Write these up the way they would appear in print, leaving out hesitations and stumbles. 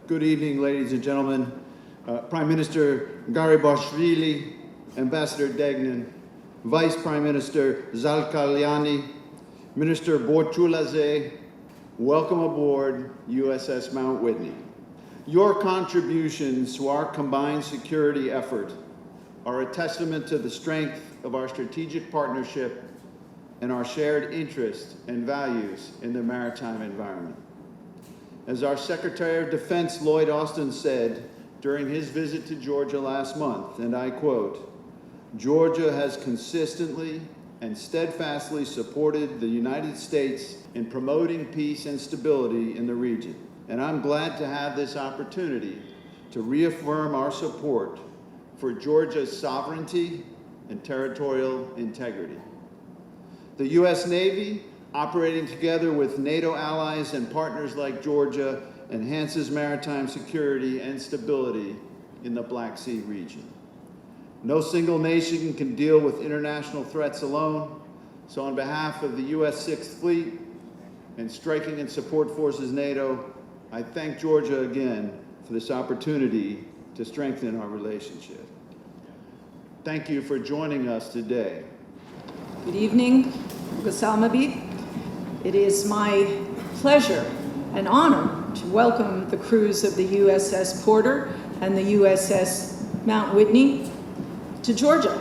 Good evening, ladies and gentlemen. Prime Minister غaribashvili, Ambassador Degnan, Vice Prime Minister Zalkalyani, Minister Borchulazé, welcome aboard USS Mount Whitney. Your contributions to our combined security effort are a testament to the strength of our strategic partnership and our shared interest and values in the maritime environment. As our Secretary of Defense Lloyd Austin said during his visit to Georgia last month, and I quote, "Georgia has consistently and steadfastly supported the United States in promoting peace and stability in the region, and I'm glad to have this opportunity to reaffirm our support for Georgia's sovereignty and territorial integrity." The U.S. Navy, operating together with NATO allies and partners like Georgia, enhances maritime security and stability in the Black Sea region. No single nation can deal with international threats alone, so on behalf of the U.S. Sixth Fleet and Striking and Support Forces NATO, I thank Georgia again for this opportunity to strengthen our relationship. Thank you for joining us today. Good evening, Gusalmabi. It is my pleasure and honor to welcome the crews of the USS Porter and the USS Mount Whitney to Georgia.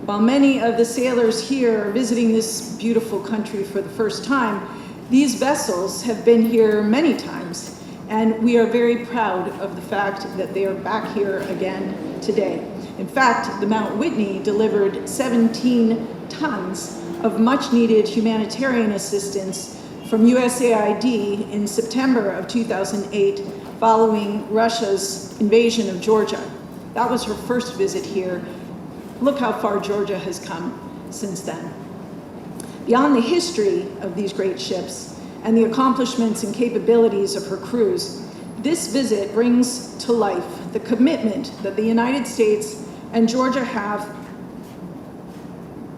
While many of the sailors here are visiting this beautiful country for the first time, these vessels have been here many times, and we are very proud of the fact that they are back here again today. In fact, the Mount Whitney delivered 17 tons of much-needed humanitarian assistance from USAID in September of 2008 following Russia's invasion of Georgia. That was her first visit here. Look how far Georgia has come since then. Beyond the history of these great ships and the accomplishments and capabilities of her crews, this visit brings to life the commitment that the United States and Georgia have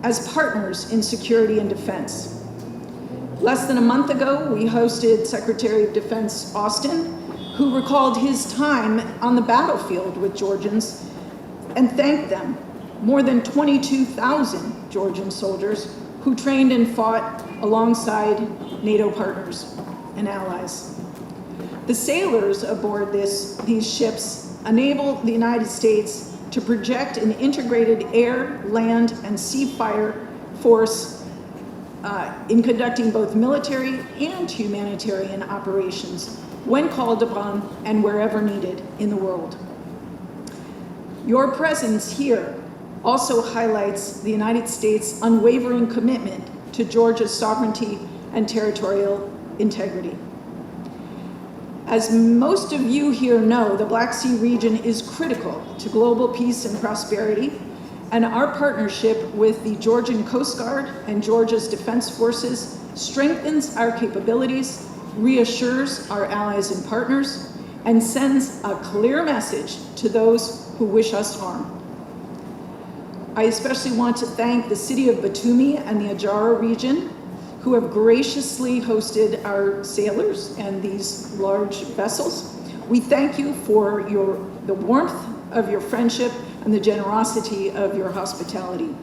as partners in security and defense. Less than a month ago, we hosted Secretary of Defense Austin, who recalled his time on the battlefield with Georgians and thanked them, more than 22,000 Georgian soldiers who trained and fought alongside NATO partners and allies. The sailors aboard these ships enable the United States to project an integrated air, land, and sea fire force in conducting both military and humanitarian operations when called upon and wherever needed in the world. Your presence here also highlights the United States' unwavering commitment to Georgia's sovereignty and territorial integrity. As most of you here know, the Black Sea region is critical to global peace and prosperity, and our partnership with the Georgian Coast Guard and Georgia's defense forces strengthens our capabilities, reassures our allies and partners, and sends a clear message to those who wish us harm. I especially want to thank the city of Batumi and the Ajara region, who have graciously hosted our sailors and these large vessels. We thank you for the warmth of your friendship and the generosity of your hospitality.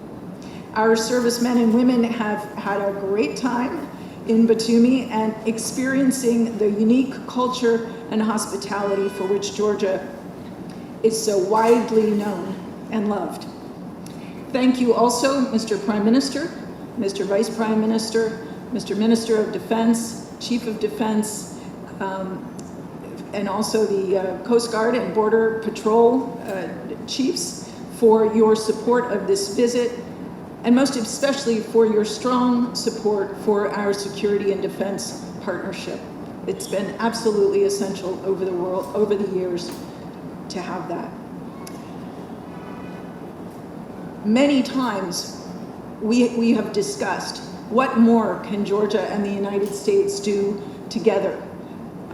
Our servicemen and women have had a great time in Batumi and experiencing the unique culture and hospitality for which Georgia is so widely known and loved. Thank you also, Mr. Prime Minister, Mr. Vice Prime Minister, Mr. Minister of Defense, Chief of Defense, and also the Coast Guard and Border Patrol chiefs for your support of this visit, and most especially for your strong support for our security and defense partnership. It's been absolutely essential over the years to have that. Many times we have discussed what more can Georgia and the United States do together?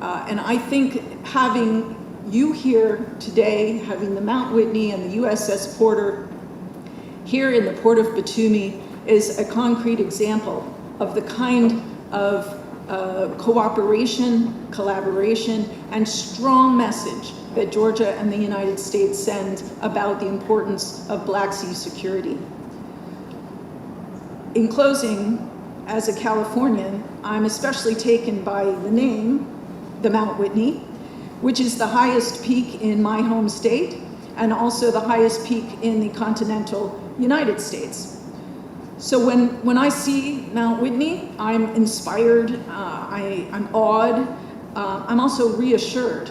And I think having you here today, having the Mount Whitney and the USS Porter here in the port of Batumi is a concrete example of the kind of cooperation, collaboration, and strong message that Georgia and the United States send about the importance of Black Sea security. In closing, as a Californian, I'm especially taken by the name, the Mount Whitney, which is the highest peak in my home state and also the highest peak in the continental United States. So when I see Mount Whitney, I'm inspired, I'm awed, I'm also reassured.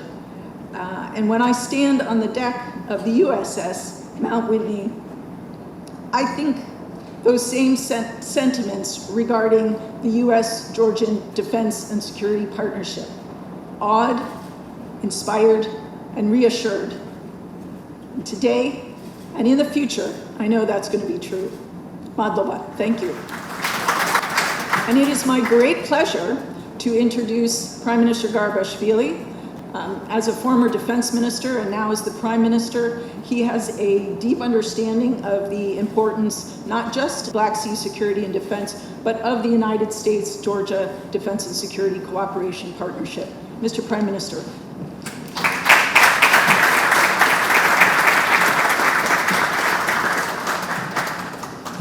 And when I stand on the deck of the USS Mount Whitney, I think those same sentiments regarding the US-Georgian Defense and Security Partnership. Awed, inspired, and reassured. And today, and in the future, I know that's going to be true. Madlova, thank you. And it is my great pleasure to introduce Prime Minister Garibashvili. As a former defense minister and now as the Prime Minister, he has a deep understanding of the importance, not just Black Sea security and defense, but of the United States-Georgia Defense and Security Cooperation Partnership. Mr. Prime Minister.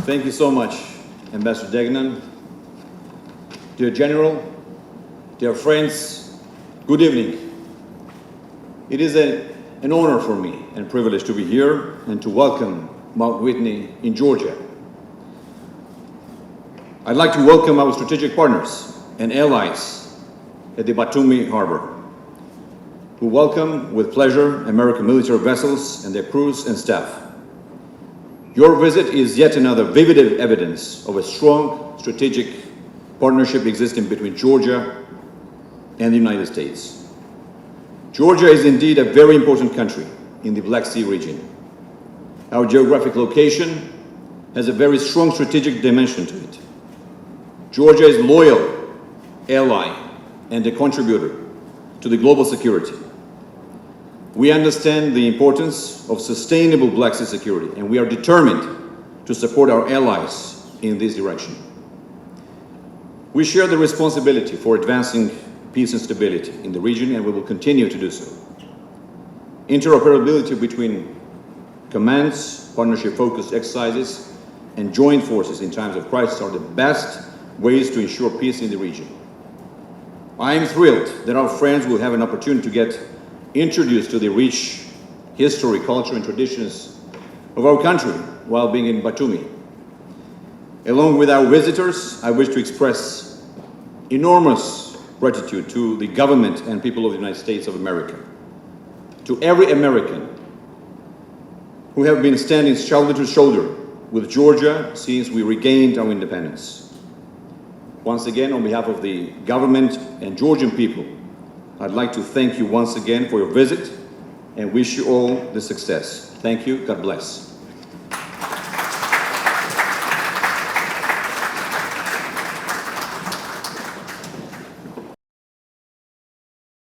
Thank you so much, Ambassador Degnan. Dear General, dear friends, good evening. It is an honor for me and privilege to be here and to welcome Mount Whitney in Georgia. I'd like to welcome our strategic partners and allies at the Batumi harbor, who welcome with pleasure American military vessels and their crews and staff. Your visit is yet another vivid evidence of a strong strategic partnership existing between Georgia and the United States. Georgia is indeed a very important country in the Black Sea region. Our geographic location has a very strong strategic dimension to it. Georgia is a loyal ally and a contributor to the global security. We understand the importance of sustainable Black Sea security, and we are determined to support our allies in this direction. We share the responsibility for advancing peace and stability in the region, and we will continue to do so. Interoperability between commands, partnership-focused exercises, and joint forces in times of crisis are the best ways to ensure peace in the region. I am thrilled that our friends will have an opportunity to get introduced to the rich history, culture, and traditions of our country while being in Batumi. Along with our visitors, I wish to express enormous gratitude to the government and people of the United States of America, to every American who have been standing shoulder to shoulder with Georgia since we regained our independence. Once again, on behalf of the government and Georgian people, I'd like to thank you once again for your visit and wish you all the success. Thank you. God bless.